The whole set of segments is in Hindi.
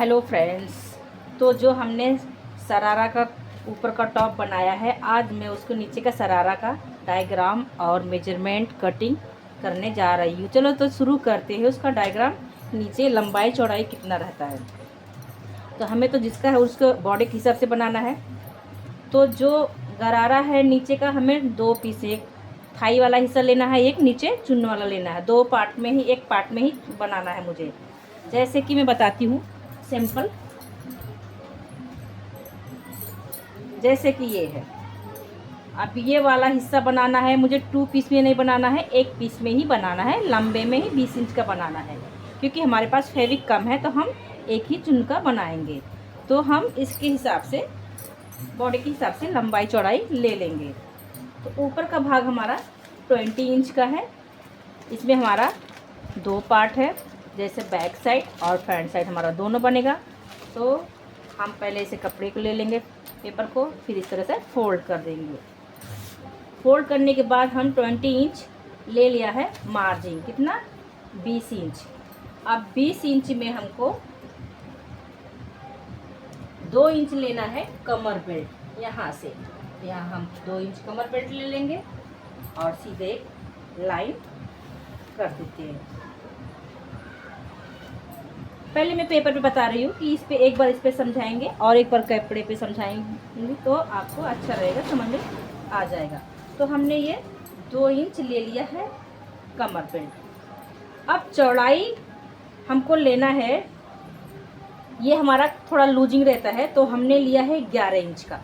हेलो फ्रेंड्स, तो जो हमने शरारा का ऊपर का टॉप बनाया है, आज मैं उसको नीचे का शरारा का डायग्राम और मेजरमेंट कटिंग करने जा रही हूँ। चलो तो शुरू करते हैं। उसका डायग्राम नीचे लंबाई चौड़ाई कितना रहता है, तो हमें तो जिसका है उसको बॉडी के हिसाब से बनाना है। तो जो गरारा है नीचे का, हमें दो पीस, एक थाई वाला हिस्सा लेना है, एक नीचे चुन वाला लेना है। दो पार्ट में ही, एक पार्ट में ही बनाना है मुझे। जैसे कि मैं बताती हूँ सिंपल, जैसे कि ये है। अब ये वाला हिस्सा बनाना है मुझे 2 पीस में नहीं बनाना है, 1 पीस में ही बनाना है। लंबे में ही 20 इंच का बनाना है, क्योंकि हमारे पास फैब्रिक कम है तो हम एक ही चुन का बनाएंगे। तो हम इसके हिसाब से, बॉडी के हिसाब से लंबाई चौड़ाई ले लेंगे। तो ऊपर का भाग हमारा 20 इंच का है। इसमें हमारा 2 पार्ट है, जैसे बैक साइड और फ्रंट साइड हमारा दोनों बनेगा। तो हम पहले इसे कपड़े को ले लेंगे, पेपर को, फिर इस तरह से फोल्ड कर देंगे। फोल्ड करने के बाद हम 20 इंच ले लिया है मार्जिन, कितना, 20 इंच। अब 20 इंच में हमको 2 इंच लेना है कमर बेल्ट। यहाँ से यहाँ हम 2 इंच कमर बेल्ट ले लेंगे और सीधे एक लाइन कर देते हैं। पहले मैं पेपर पे बता रही हूँ कि इस पे एक बार इस पे समझाएंगे और एक बार कपड़े पे समझाएंगे, तो आपको अच्छा रहेगा, समझ में आ जाएगा। तो हमने ये 2 इंच ले लिया है कमर बेल्ट। अब चौड़ाई हमको लेना है, ये हमारा थोड़ा लूजिंग रहता है, तो हमने लिया है 11 इंच का।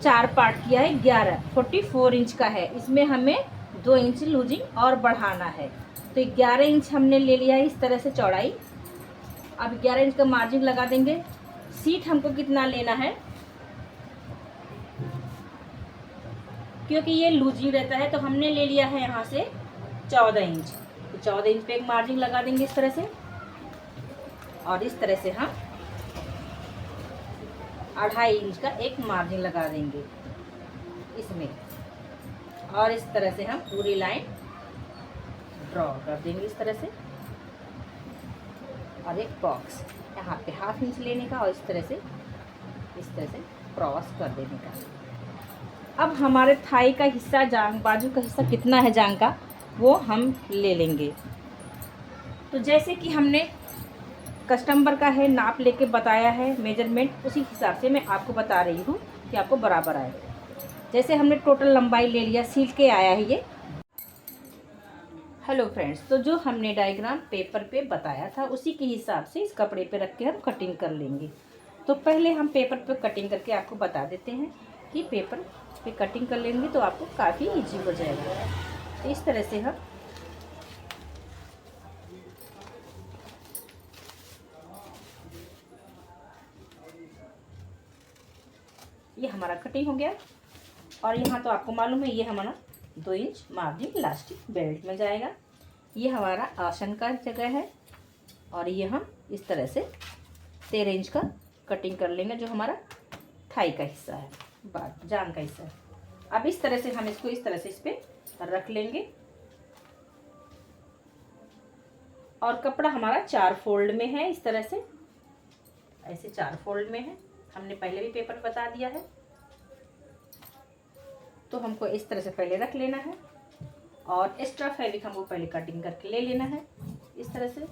4 पार्ट किया है, 44 इंच का है। इसमें हमें 2 इंच लूजिंग और बढ़ाना है। तो 11 इंच हमने ले लिया है इस तरह से चौड़ाई। अब 11 इंच का मार्जिन लगा देंगे। सीट हमको कितना लेना है, क्योंकि ये लूजिंग रहता है, तो हमने ले लिया है यहाँ से 14 इंच। तो 14 इंच पे एक मार्जिन लगा देंगे इस तरह से, और इस तरह से हम 2.5 इंच का एक मार्जिन लगा देंगे इसमें, और इस तरह से हम पूरी लाइन ड्रॉ कर देंगे इस तरह से। और एक बॉक्स यहाँ पे 1/2 इंच लेने का और इस तरह से क्रॉस कर देने का। अब हमारे थाई का हिस्सा, जांग बाजू का हिस्सा कितना है जांग का, वो हम ले लेंगे। तो जैसे कि हमने कस्टमर का है नाप लेके बताया है मेजरमेंट, उसी हिसाब से मैं आपको बता रही हूँ कि आपको बराबर आए। जैसे हमने टोटल लंबाई ले लिया, सिल के आया है ये। हेलो फ्रेंड्स, तो जो हमने डायग्राम पेपर पे बताया था, उसी के हिसाब से इस कपड़े पे रख के हम कटिंग कर लेंगे। तो पहले हम पेपर पे कटिंग करके आपको बता देते हैं कि पेपर पे कटिंग कर लेंगे तो आपको काफ़ी इजी हो जाएगा। तो इस तरह से हम ये हमारा कटिंग हो गया। और यहाँ तो आपको मालूम है, ये हमारा 2 इंच मार्जिन इलास्टिक बेल्ट में जाएगा। ये हमारा आसन का जगह है, और ये हम इस तरह से 13 इंच का कटिंग कर लेंगे, जो हमारा थाई का हिस्सा है, जांग का हिस्सा है। अब इस तरह से हम इसको इस तरह से इस पर रख लेंगे। और कपड़ा हमारा 4 फोल्ड में है, इस तरह से, ऐसे 4 फोल्ड में है। हमने पहले भी पेपर बता दिया है। तो हमको इस तरह से पहले रख लेना है, और एक्स्ट्रा फैब्रिक हमको पहले कटिंग करके ले लेना है इस तरह से।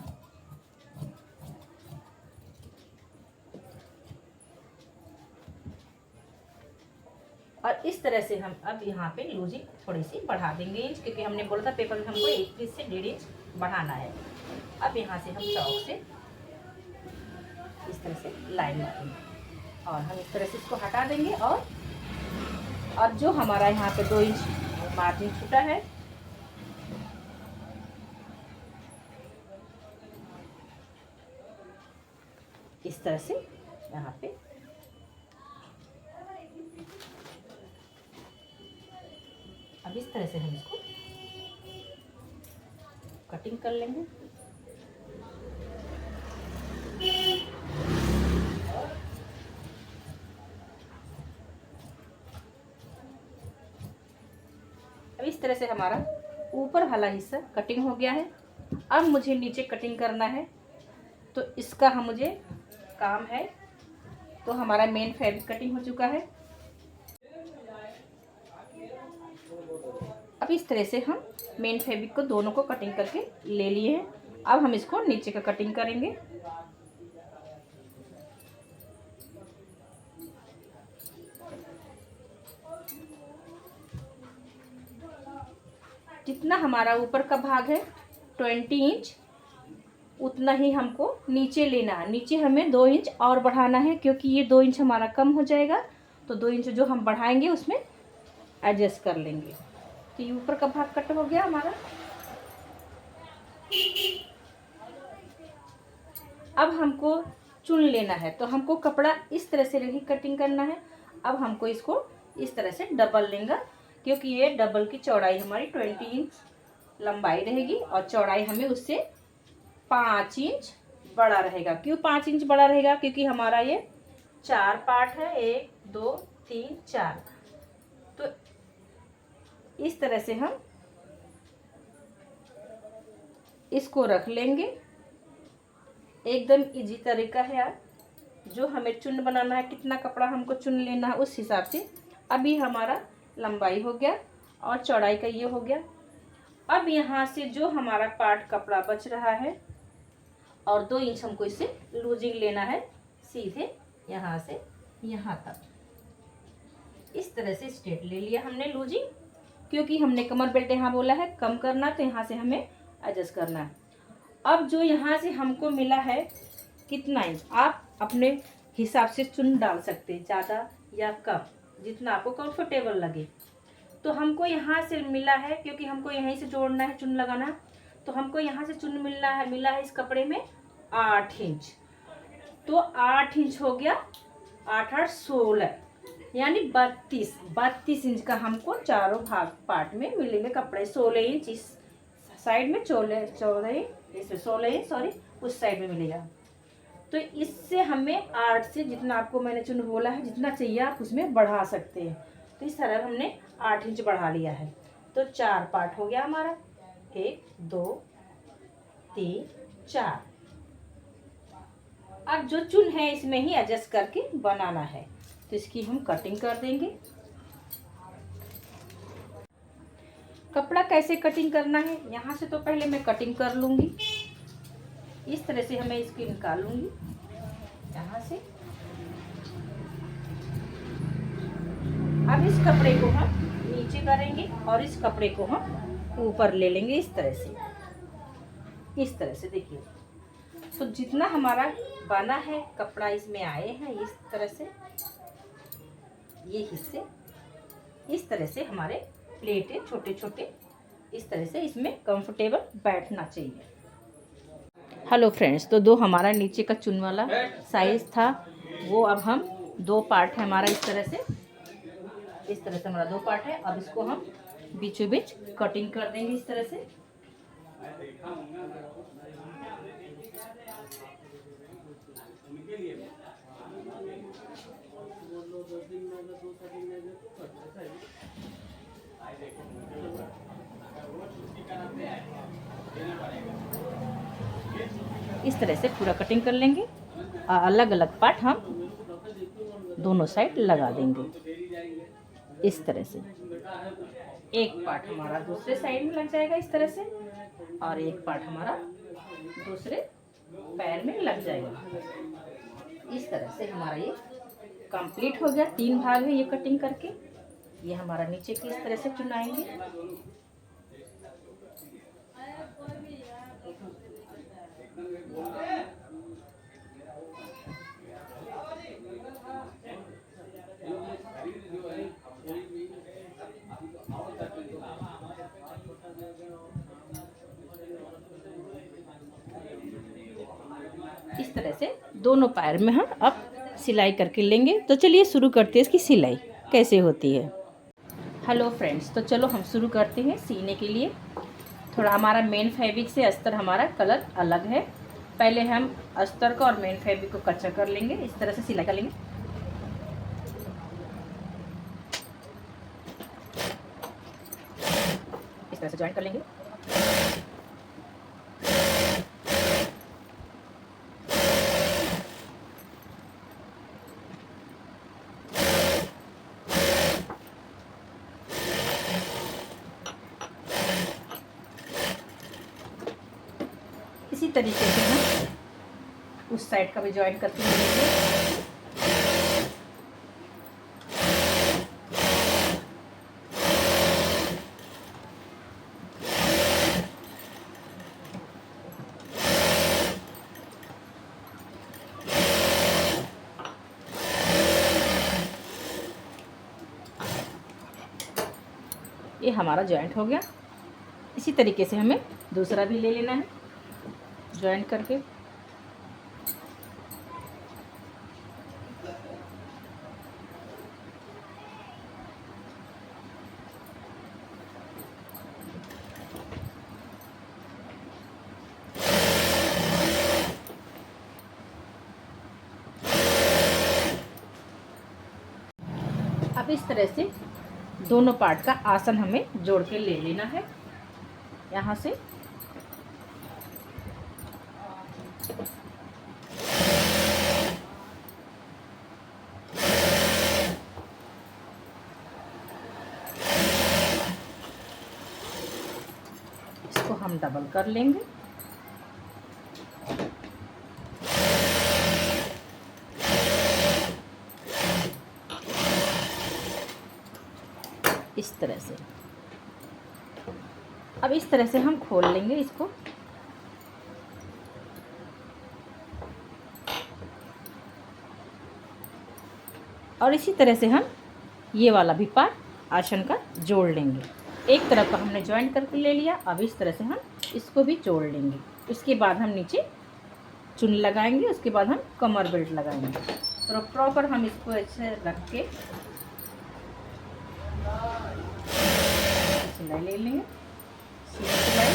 और इस तरह से हम अब यहाँ पे लूजिंग थोड़ी सी बढ़ा देंगे इंच, क्योंकि हमने बोला था पेपर में हमको 1 इंच से 1.5 इंच बढ़ाना है। अब यहाँ से हम चौक से इस तरह से लाइन मारेंगे, और हम इस तरह से इसको हटा देंगे। और जो हमारा यहाँ पे 2 इंच मार्जिन छूटा है, इस तरह से यहाँ पे अब इस तरह से हम इसको कटिंग कर लेंगे। अब इस तरह से हमारा ऊपर वाला हिस्सा कटिंग हो गया है। अब मुझे नीचे कटिंग करना है, तो इसका मुझे काम है। तो हमारा मेन फैब्रिक कटिंग हो चुका है। अब इस तरह से हम मेन फैब्रिक को दोनों को कटिंग करके ले लिए हैं। अब हम इसको नीचे का कटिंग करेंगे। जितना हमारा ऊपर का भाग है 20 इंच, उतना ही हमको नीचे लेना है। नीचे हमें 2 इंच और बढ़ाना है, क्योंकि ये 2 इंच हमारा कम हो जाएगा। तो 2 इंच जो हम बढ़ाएंगे उसमें एडजस्ट कर लेंगे। तो ये ऊपर का भाग कट हो गया हमारा। अब हमको चुन लेना है, तो हमको कपड़ा इस तरह से ही कटिंग करना है। अब हमको इसको इस तरह से डबल लेंगे, क्योंकि ये डबल की चौड़ाई हमारी 20 इंच लंबाई रहेगी और चौड़ाई हमें उससे 5 इंच बड़ा रहेगा। क्यों 5 इंच बड़ा रहेगा? क्योंकि हमारा ये 4 पार्ट है, 1 2 3 4। तो इस तरह से हम इसको रख लेंगे। एकदम इजी तरीका है यार। जो हमें चुन बनाना है, कितना कपड़ा हमको चुन लेना है उस हिसाब से। अभी हमारा लंबाई हो गया और चौड़ाई का ये हो गया। अब यहाँ से जो हमारा पार्ट कपड़ा बच रहा है और 2 इंच हमको इससे लूजिंग लेना है, सीधे यहाँ से यहाँ तक। इस तरह से स्ट्रेट ले लिया हमने लूजिंग, क्योंकि हमने कमर बेल्ट यहाँ बोला है कम करना, तो यहाँ से हमें एडजस्ट करना है। अब जो यहाँ से हमको मिला है कितना इंच, आप अपने हिसाब से चुन डाल सकते हैं, ज़्यादा या कम, जितना आपको कंफर्टेबल लगे। तो हमको यहाँ से मिला है, क्योंकि हमको यहीं से जोड़ना है, चुन लगाना है, तो हमको यहाँ से चुन मिला है इस कपड़े में 8 इंच। तो 8 इंच हो गया, 8 8 16, यानी 32 इंच का हमको चारों भाग पार्ट में मिलेंगे कपड़े। 16 इंच इस साइड में, 14 इसमें 16 इंच सॉरी उस साइड में मिलेगा। तो इससे हमें 8 से, जितना आपको मैंने चुन बोला है, जितना चाहिए आप उसमें बढ़ा सकते हैं। तो इस तरह हमने 8 इंच बढ़ा लिया है। तो 4 पार्ट हो गया हमारा, 1 2 3 4। अब जो चुन है इसमें ही एडजस्ट करके बनाना है, तो इसकी हम कटिंग कर देंगे। कपड़ा कैसे कटिंग करना है, यहाँ से तो पहले मैं कटिंग कर लूँगी। इस तरह से हमें इसकी निकाल लूँगी यहाँ से। अब इस कपड़े को हम नीचे करेंगे और इस कपड़े को हम ऊपर ले लेंगे इस तरह से। इस तरह से देखिए, तो जितना हमारा बना है कपड़ा इसमें आए हैं, इस तरह से ये हिस्से इस तरह से हमारे प्लेटें छोटे छोटे इस तरह से इसमें कंफर्टेबल बैठना चाहिए। हेलो फ्रेंड्स, तो दो हमारा नीचे का चुन वाला साइज था, वो अब हम 2 पार्ट है हमारा इस तरह से हमारा 2 पार्ट है। अब इसको हम बीचों बीच कटिंग कर देंगे इस तरह से। इस तरह से पूरा कटिंग कर लेंगे और अलग अलग पार्ट हम दोनों साइड लगा देंगे इस तरह से। एक पार्ट हमारा दूसरे साइड में लग जाएगा इस तरह से, और एक पार्ट हमारा दूसरे पैर में लग जाएगा। इस तरह से हमारा ये कंप्लीट हो गया। 3 भाग है ये कटिंग करके। ये हमारा नीचे की इस तरह से चुनाएंगे। इस तरह से दोनों पैर में हम अब सिलाई करके लेंगे। तो चलिए शुरू करते हैं इसकी सिलाई कैसे होती है। हेलो फ्रेंड्स, तो चलो हम शुरू करते हैं सीने के लिए। थोड़ा हमारा मेन फैब्रिक से अस्तर हमारा कलर अलग है। पहले हम अस्तर को और मेन फैब्रिक को कच्चा कर लेंगे, इस तरह से सिलाई कर लेंगे। इस तरह से ज्वाइन कर लेंगे। तरीके से हम उस साइड का भी ज्वाइन करके लेंगे। ये हमारा जॉइंट हो गया। इसी तरीके से हमें दूसरा भी ले लेना है जॉइंट करके। अब इस तरह से दोनों पार्ट का आसन हमें जोड़ के ले लेना है यहाँ से। इसको हम डबल कर लेंगे। इस तरह से अब इस तरह से हम खोल लेंगे इसको। और इसी तरह से हम ये वाला भी पार्ट आसन का जोड़ लेंगे। एक तरफ का हमने ज्वाइंट करके ले लिया। अब इस तरह से हम इसको भी जोड़ लेंगे। उसके बाद हम नीचे चुन लगाएंगे। उसके बाद हम कमर बेल्ट लगाएंगे। तो प्रॉपर हम इसको ऐसे रख के सिलाई ले लेंगे। सिलाई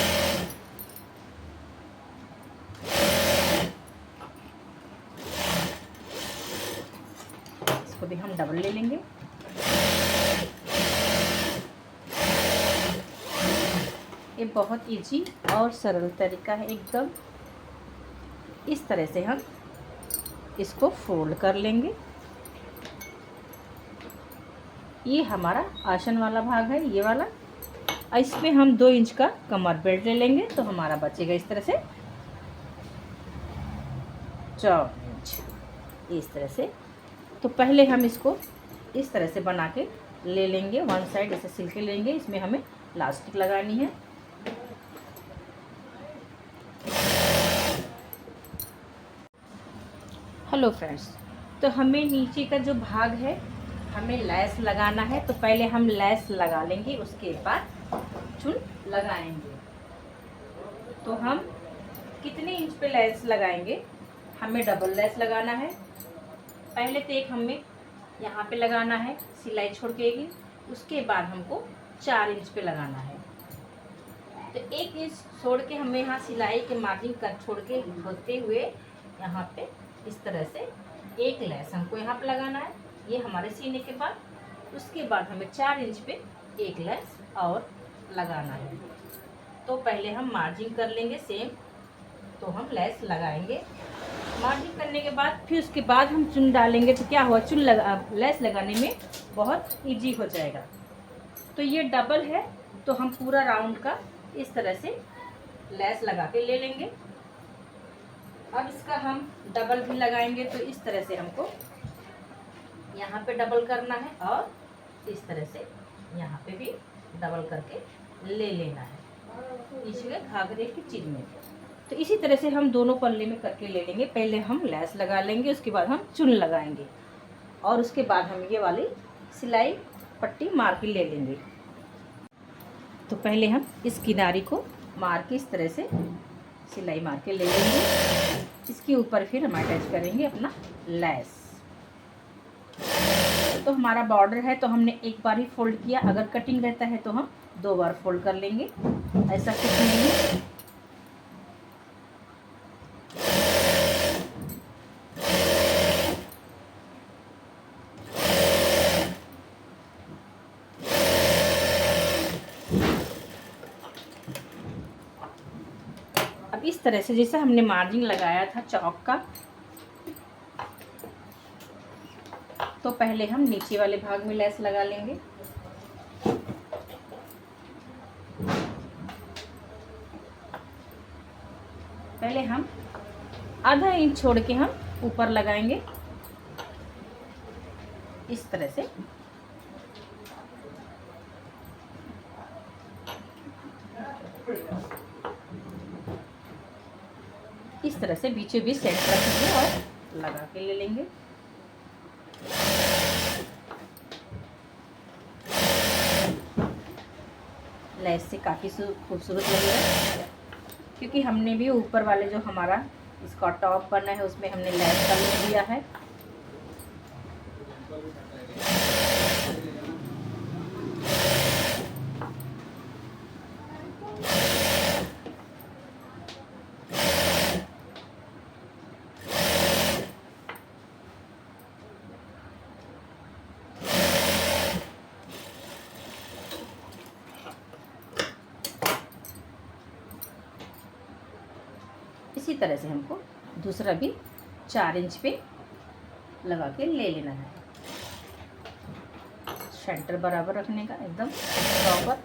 इसको भी हम डबल ले लेंगे। ये बहुत इजी और सरल तरीका है एकदम। इस तरह से हम इसको फोल्ड कर लेंगे। ये हमारा आसन वाला भाग है, ये वाला। इसमें हम 2 इंच का कमर बेल्ट ले लेंगे तो हमारा बचेगा इस तरह से 4 इंच। इस तरह से तो पहले हम इसको इस तरह से बना के ले लेंगे। वन साइड ऐसे सिल के लेंगे। इसमें हमें इलास्टिक लगानी है। हेलो फ्रेंड्स, तो हमें नीचे का जो भाग है हमें लैस लगाना है। तो पहले हम लैस लगा लेंगे, उसके बाद चुन लगाएंगे। तो हम कितने इंच पे लैस लगाएंगे? हमें डबल लैस लगाना है। पहले तो एक हमें यहाँ पे लगाना है सिलाई छोड़ के ही। उसके बाद हमको 4 इंच पे लगाना है। तो 1 इंच छोड़ के हमें यहाँ सिलाई के मार्जिन कट छोड़ के होते हुए यहाँ पे इस तरह से एक लैस हमको यहाँ पे लगाना है। ये हमारे सीने के बाद। उसके बाद हमें 4 इंच पे एक लैस और लगाना है। तो पहले हम मार्जिन कर लेंगे सेम। तो हम लैस लगाएंगे। मार्जिन करने के बाद फिर उसके बाद हम चुन डालेंगे। तो क्या हुआ, लैस लगाने में बहुत इजी हो जाएगा। तो ये डबल है तो हम पूरा राउंड का इस तरह से लैस लगा के ले लेंगे। अब इसका हम डबल भी लगाएंगे। तो इस तरह से हमको यहाँ पे डबल करना है और इस तरह से यहाँ पे भी डबल करके ले लेना है इसके घाघरे की चीज में। तो इसी तरह से हम दोनों पल्ले में करके ले लेंगे। पहले हम लैस लगा लेंगे, उसके बाद हम चुन लगाएंगे और उसके बाद हम ये वाली सिलाई पट्टी मार के ले लेंगे। तो पहले हम इस किनारी को मार के इस तरह से सिलाई मार के ले लेंगे। इसके ऊपर फिर हम अटैच करेंगे अपना लैस। तो हमारा बॉर्डर है तो हमने एक बार ही फोल्ड किया। अगर कटिंग रहता है तो हम 2 बार फोल्ड कर लेंगे। ऐसा कुछ नहीं है। अब इस तरह से जैसे हमने मार्जिन लगाया था चौक का, तो पहले हम नीचे वाले भाग में लैस लगा लेंगे। पहले हम आधा इंच छोड़ के हम ऊपर लगाएंगे इस तरह से। इस तरह से बीचों बीच सेट रखेंगे और लगा के ले लेंगे। लेस से काफ़ी खूबसूरत लगेगा, क्योंकि हमने भी ऊपर वाले जो हमारा इसका टॉप बना है उसमें हमने लेस का लुक दिया है। इसी तरह से हमको दूसरा भी 4 इंच पे लगा के ले लेना है। सेंटर बराबर रखने का एकदम प्रॉपर।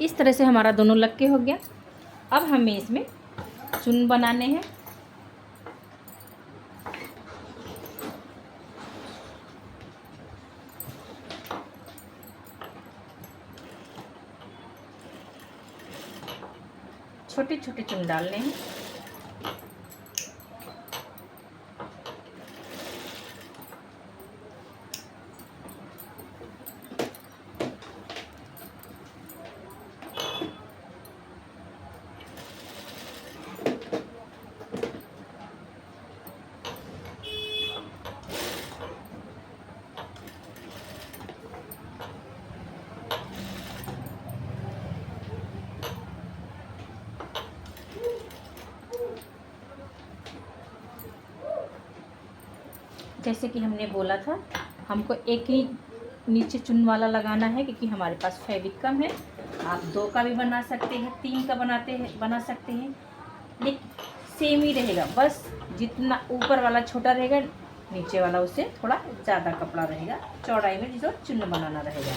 इस तरह से हमारा दोनों लग के हो गया। अब हमें इसमें चुन बनाने हैं। छोटे छोटे चुन डालने हैं। जैसे कि हमने बोला था, हमको एक ही नीचे चुन वाला लगाना है, क्योंकि हमारे पास फैब्रिक कम है। आप 2 का भी बना सकते हैं, 3 का बना सकते हैं, लेकिन सेम ही रहेगा। बस जितना ऊपर वाला छोटा रहेगा, नीचे वाला उससे थोड़ा ज़्यादा कपड़ा रहेगा चौड़ाई में, जिसको चुन बनाना रहेगा।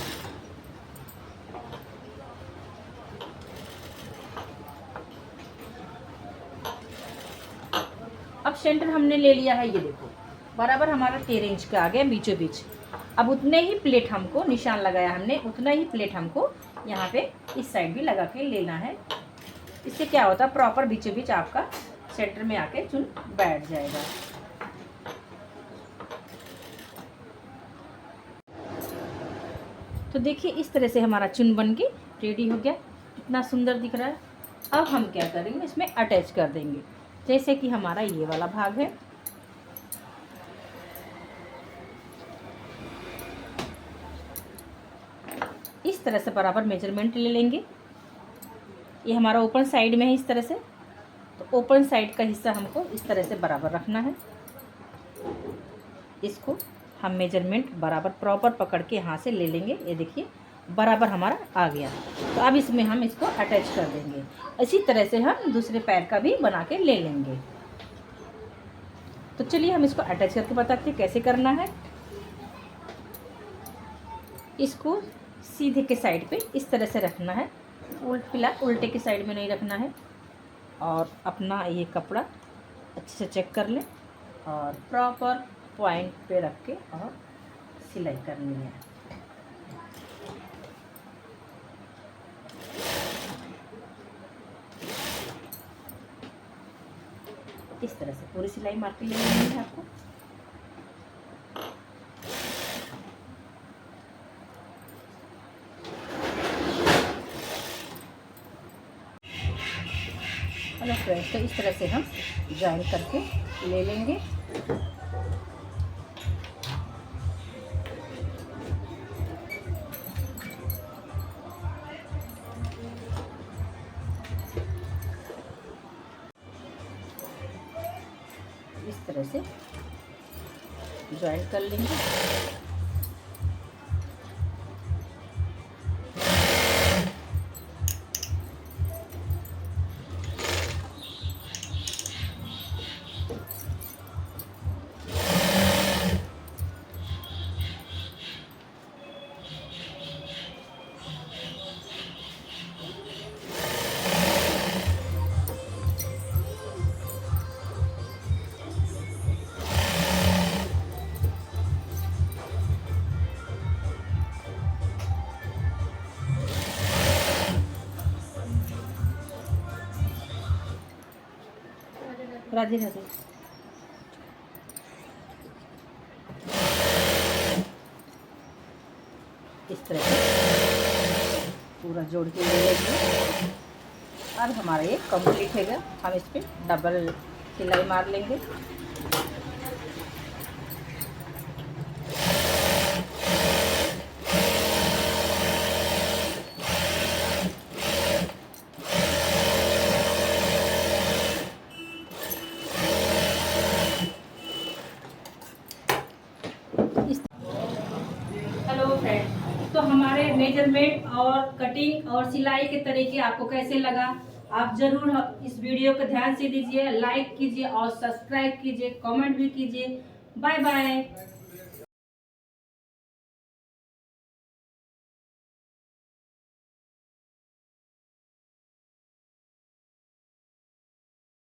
अब सेंटर हमने ले लिया है, ये देखो बराबर हमारा 13 इंच का आ गया बीचों बीच। अब उतने ही प्लेट हमको, निशान लगाया हमने, उतना ही प्लेट हमको यहाँ पे इस साइड भी लगा के लेना है। इससे क्या होता है, प्रॉपर बीचों बीच आपका सेंटर में आके चुन बैठ जाएगा। तो देखिए इस तरह से हमारा चुन बन के रेडी हो गया, इतना सुंदर दिख रहा है। अब हम क्या करेंगे, इसमें अटैच कर देंगे। जैसे कि हमारा ये वाला भाग है, इस तरह से बराबर मेजरमेंट ले लेंगे। ये हमारा ओपन साइड में है इस तरह से, तो ओपन साइड का हिस्सा हमको इस तरह से बराबर रखना है। इसको हम मेजरमेंट बराबर प्रॉपर पकड़ के यहाँ से ले लेंगे। ये देखिए बराबर हमारा आ गया। तो अब इसमें हम इसको अटैच कर देंगे। इसी तरह से हम दूसरे पैर का भी बना के ले लेंगे। तो चलिए हम इसको अटैच करके बताते हैं कैसे करना है। इसको सीधे के साइड पे इस तरह से रखना है, उल्टे के साइड में नहीं रखना है। और अपना ये कपड़ा अच्छे से चेक कर लें और प्रॉपर पॉइंट पे रख के और सिलाई करनी है। इस तरह से पूरी सिलाई मार के ले लेनी है आपको। हेलो फ्रेंड्स, तो इस तरह से हम जॉइन करके ले लेंगे। इस तरह से जॉइन कर लेंगे। राधे राधे। इस तरह से पूरा जोड़ के ले लेंगे। अब हमारा ये कंप्लीट है गया। हम इस पर डबल सिलाई मार लेंगे। हेलो फ्रेंड, तो हमारे मेजरमेंट और कटिंग और सिलाई के तरीके आपको कैसे लगा? आप ज़रूर इस वीडियो को ध्यान से दीजिए, लाइक कीजिए और सब्सक्राइब कीजिए, कमेंट भी कीजिए। Bye bye.